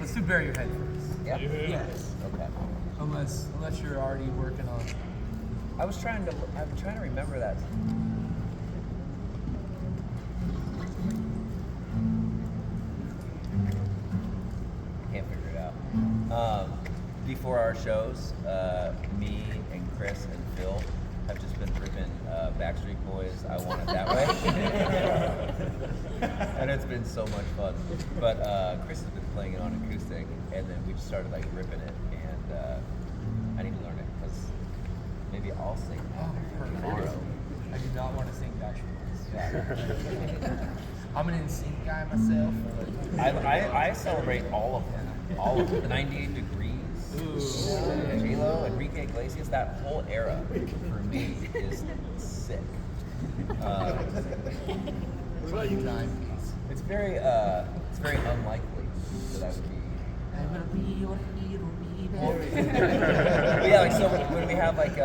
Let's do Bury Your Head first. Yeah. Yes. Okay. Unless you're already working on. I'm trying to remember that. Can't figure it out. Before our shows, me and Chris and Phil have just been ripping Backstreet Boys' "I Want It That Way," and it's been so much fun. But Chris has been playing it on acoustic, and then we just started like ripping it, and I need to learn it because maybe I'll sing tomorrow. I do not want to sing Backstreet Boys. I'm an NSYNC guy myself. I celebrate all of them. All of them. The 98 Degrees, J-Lo, Enrique Iglesias, that whole era for me is sick. What about you? 90s. It's very unlikely that I would be. I will be your hero, But yeah, like so when we have like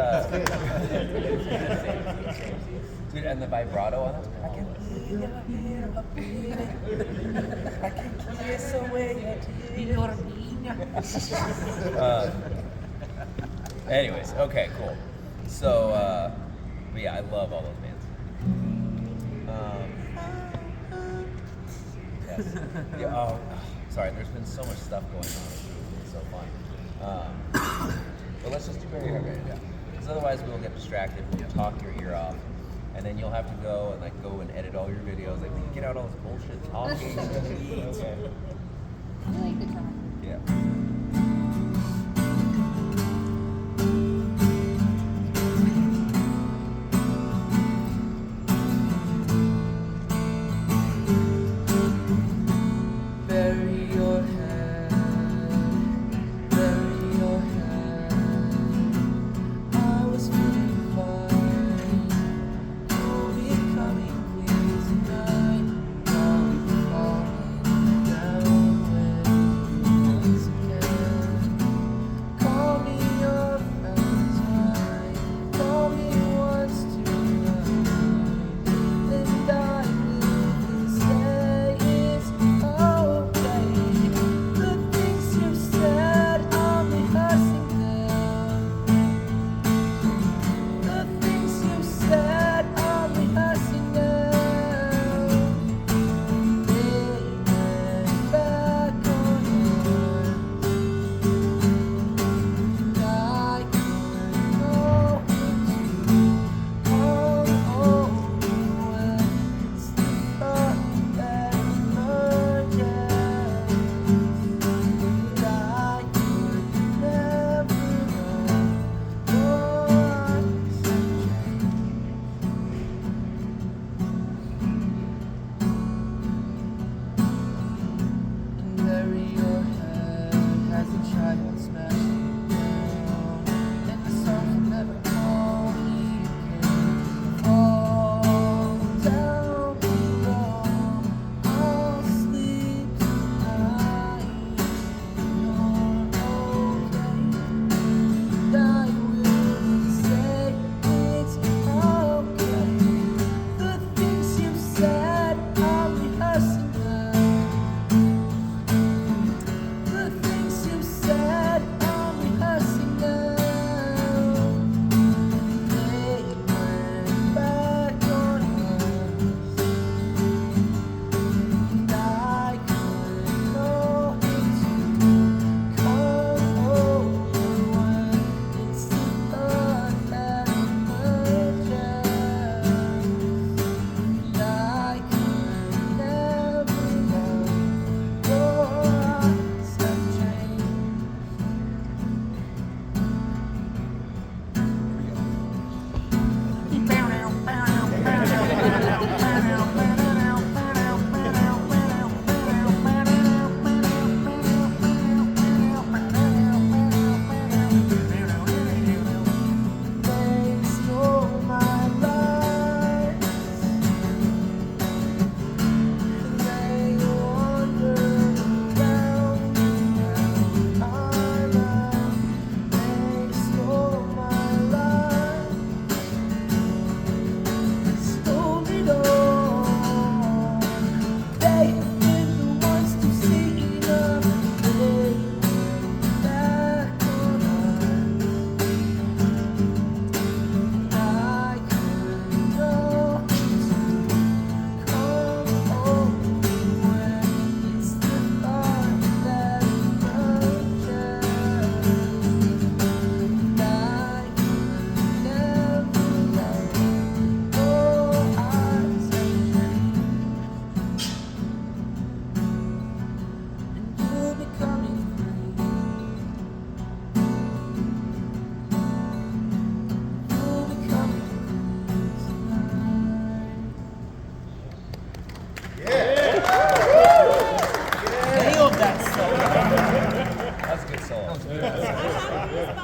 dude, and the vibrato on it, I can feel your hero, baby. I can kiss away your anyways, okay, cool. So, but yeah, I love all those bands. Yes. Yeah, oh, sorry, there's been so much stuff going on. It's been so fun. But let's just do Bury Your Head right now. Because otherwise we'll get distracted, we'll talk your ear off, and then you'll have to go and edit all your videos. Like, get out all this bullshit talking. Okay. I like the drum. Yeah. Bury your head, bury your head. I was feeling fine. You'll be coming with tonight. I'll be falling down.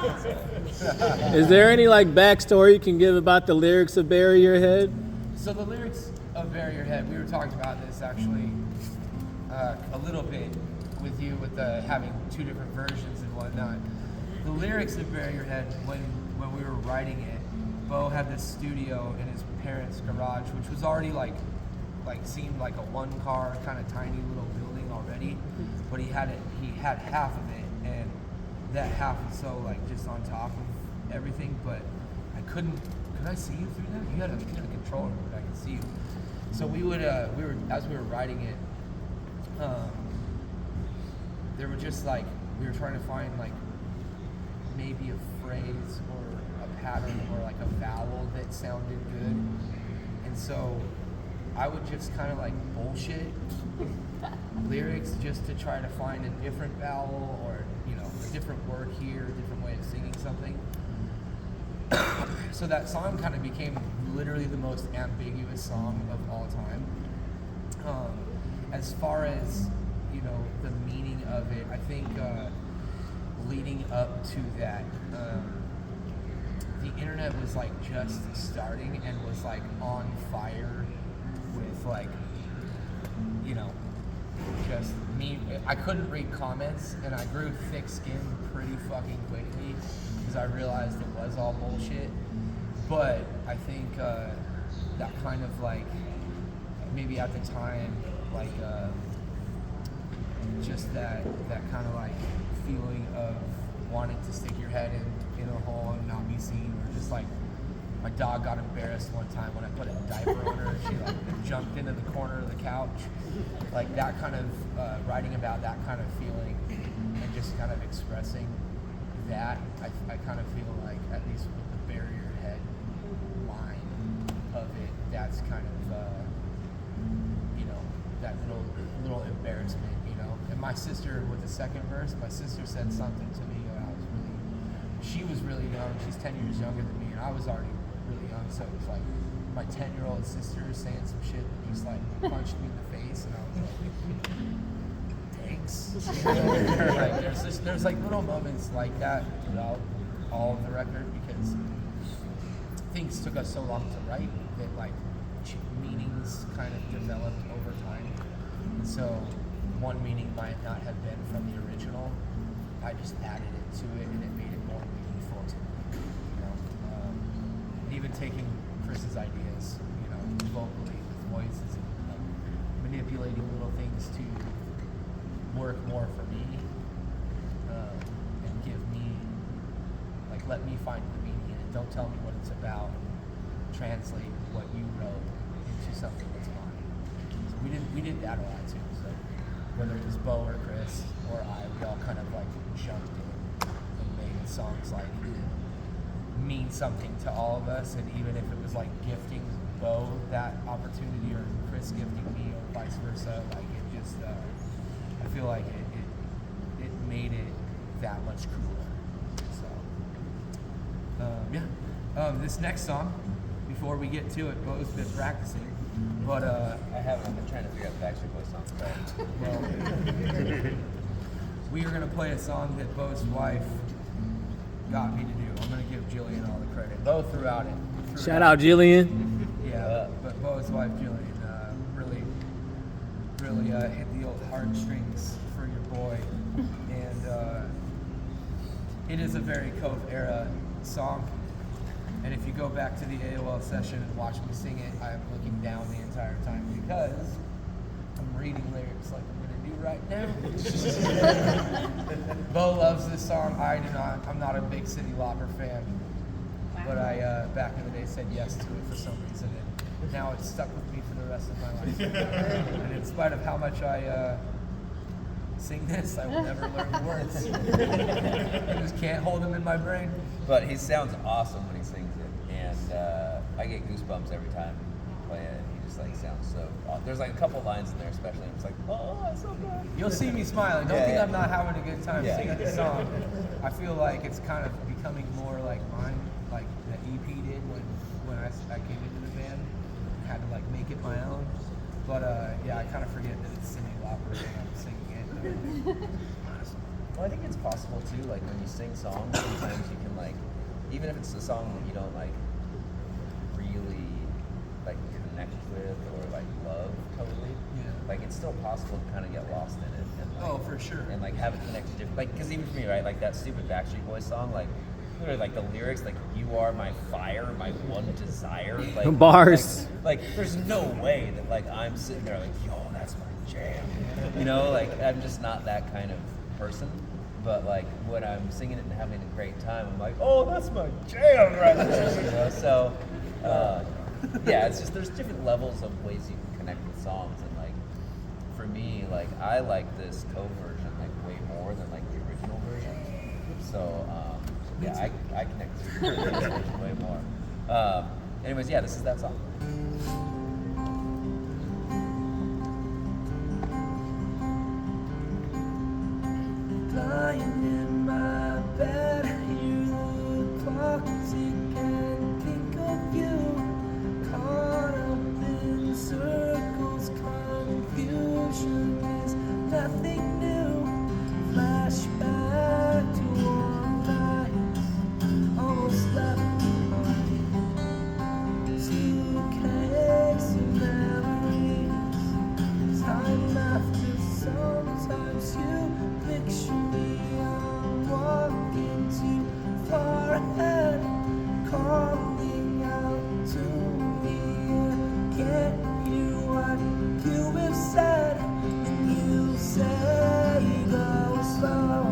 Is there any like backstory you can give about the lyrics of Bury Your Head? So the lyrics of Bury Your Head, we were talking about this actually a little bit with you with having two different versions and whatnot. The lyrics of Bury Your Head, when we were writing it, Bo had this studio in his parents' garage, which was already like seemed like a one-car kind of tiny little building already, but he had half of it, and that half was so like just on top of everything, but I could I see you through that? You had a controller, but I could see you. So we were as we were writing it, there were just like, we were trying to find like maybe a phrase or a pattern or like a vowel that sounded good. And so I would just kind of like bullshit lyrics just to try to find a different vowel or, you know, a different word here, a different way of singing something. So that song kind of became literally the most ambiguous song of all time. As far as, you know, the meaning of it, I think leading up to that, the internet was like just starting and was like on fire with like, you know, just me. I couldn't read comments, and I grew thick-skinned pretty fucking quickly because I realized it was all bullshit. But I think that kind of like, maybe at the time, like just that kind of like feeling of wanting to stick your head in a hole and not be seen, or just like, my dog got embarrassed one time when I put a diaper on her and she like jumped into the corner of the couch. Like that kind of, writing about that kind of feeling and just kind of expressing that, I kind of feel like, at least with the Bury Your Head line of it, that's kind of, you know, that little embarrassment, you know. And my sister, with the second verse, my sister said something to me when she was really young. She's 10 years younger than me, and I was already really young, so it was like my 10-year-old sister saying some shit that just like punched me in the face, and I was like, thanks. Like, there's like little moments like that throughout all of the record, because things took us so long to write that like meanings kind of developed over time, and so one meaning might not have been from the original. I just added it to it, and it made it more meaningful to me, you know. Even taking Chris's ideas, you know, vocally with voices, and like, manipulating little things to work more for me, and give me, like, let me find the meaning in it. Don't tell me what it's about. Translate what you wrote into something that's mine. So we did that a lot too. So whether it was Bo or Chris or I, we all kind of like jumped in and made songs like mean something to all of us. And even if it was like gifting Bo that opportunity, or Chris gifting me, or vice versa, like it just, I feel like it made it that much cooler. So, yeah. This next song, before we get to it, Bo's been practicing, but I've been trying to figure out the Backstreet Boys song. well, we are going to play a song that Bo's wife got me to do. I'm going to give Jillian all the credit. Bo throughout it. Shout out Jillian. Yeah, but Bo's wife Jillian really hit the old heartstrings for your boy, and it is a very Cove era song. And if you go back to the AOL session and watch me sing it, I am looking down the entire time because I'm reading lyrics like I'm going to do right now. Bo loves this song. I do not. I'm not a big Cyndi Lauper fan, but I back in the day said yes to it for some reason, and now it's stuck with me for the rest of my life. And in spite of how much I sing this, I will never learn the words. I just can't hold them in my brain. But he sounds awesome when he sings it, and I get goosebumps every time you play it. He just like sounds so awesome. There's like a couple lines in there, especially. I'm just like, oh, that's so good. You'll see me smiling. Don't think I'm not having a good time singing the song. I feel like it's kind of becoming more like mine, like the EP did when I came into the band. I had to like make it my own. But yeah, I kind of forget that it's Cyndi Lauper when I'm singing it. Well, I think it's possible too. Like when you sing songs, sometimes you can like, even if it's a song that you don't like really like connect with or like love totally. Yeah. Like it's still possible to kind of get lost in it. And, like, Oh, for sure. And like have it connected to like, because even for me, right? Like that stupid Backstreet Boys song, like literally like the lyrics, like "You are my fire, my one desire." Like Bars. Like there's no way that like I'm sitting there like, yo, that's my jam. You know, like I'm just not that kind of person. But like when I'm singing it and having a great time, I'm like, oh, that's my jam right there. You know, so yeah, it's just there's different levels of ways you can connect with songs, and like for me, like I like this co-version like way more than like the original version. So yeah, I connect with the original version way more. Anyways, yeah, this is that song. Lying in my bed, hear the clock tick and think of you. Caught up in circles, confusion is nothing new. Flashback to warm nights, almost left behind. Suitcase of memories, time after sometimes you picture me, I'm walking too far ahead, calling out to me. Can't hear what you have said, and you say go slow.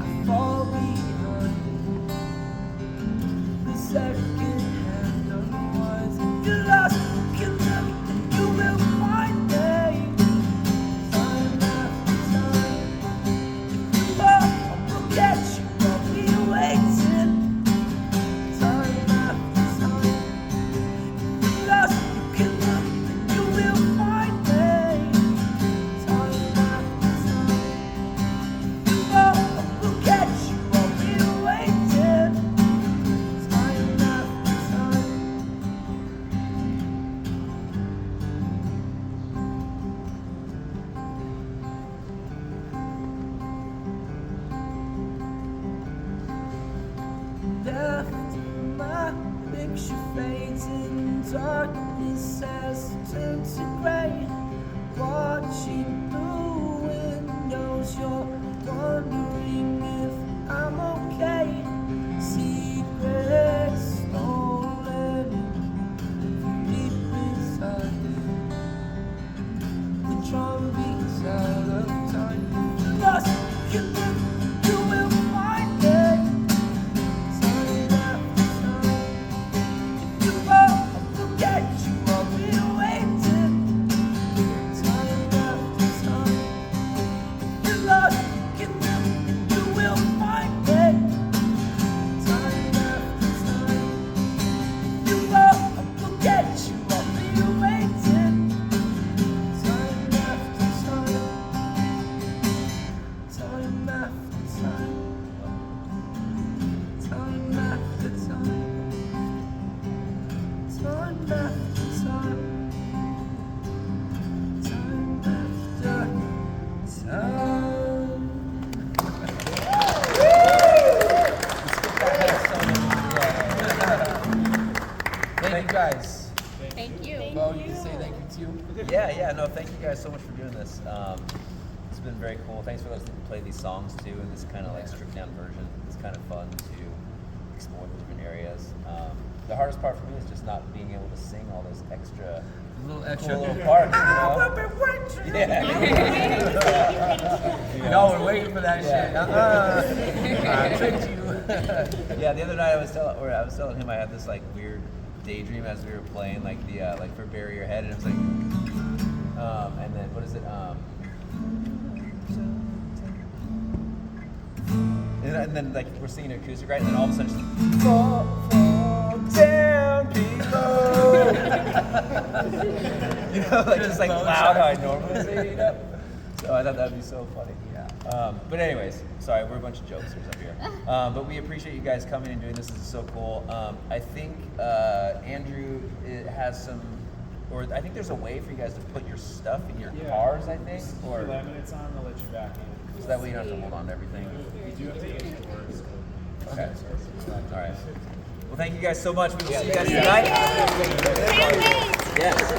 I fall behind the second hand unwinds. You're lost, you can never, and you will find me. Time after time. I'll get you, I'll be waiting. Time after time. You're lost, you can look, and you will find me. Time after time. I'll get you, I'll be waiting. Time after time. After my picture fades in darkness as it turns to gray, watching through windows, you're wondering if I'm okay. Secrets stolen from deep inside, the drum beats out of time. Lost, you can, you will find me. Time after time. You I'll get you, I'll be waiting. Time after time. You're lost, you can, you will find me. Time after time. You I'll get you, I'll be waiting. Time after time. Time after time. Time after time. Time after time. Time after time. Thank you guys. Thank you. Bo, you can say thank you too. Yeah, no, thank you guys so much for doing this. It's been very cool. Thanks for letting us play these songs too in this kind of like stripped down version. It's kind of fun to explore the different areas. The hardest part for me is just not being able to sing all those extra A little extra. cool little parts. You know? Yeah. No, we're waiting for that shit. I tricked you. Yeah, the other night I was telling him I had this like weird daydream as we were playing like the like for Bury Your Head, and it was like and then what is it and then like we're singing acoustic, right, and then all of a sudden just fall down below. You know, like just like loud how I normally say, you know. So I thought that'd be so funny. Yeah. But anyways, sorry, we're a bunch of jokesters up here. But we appreciate you guys coming and doing this. This is so cool. I think Andrew has some or I think there's a way for you guys to put your stuff in your cars, I think, or laminates on, they'll let you back in. so that way you don't have to hold on to everything. You do have to get it to work. Okay. All right. Well, thank you guys so much. We will see you guys tonight. Yes.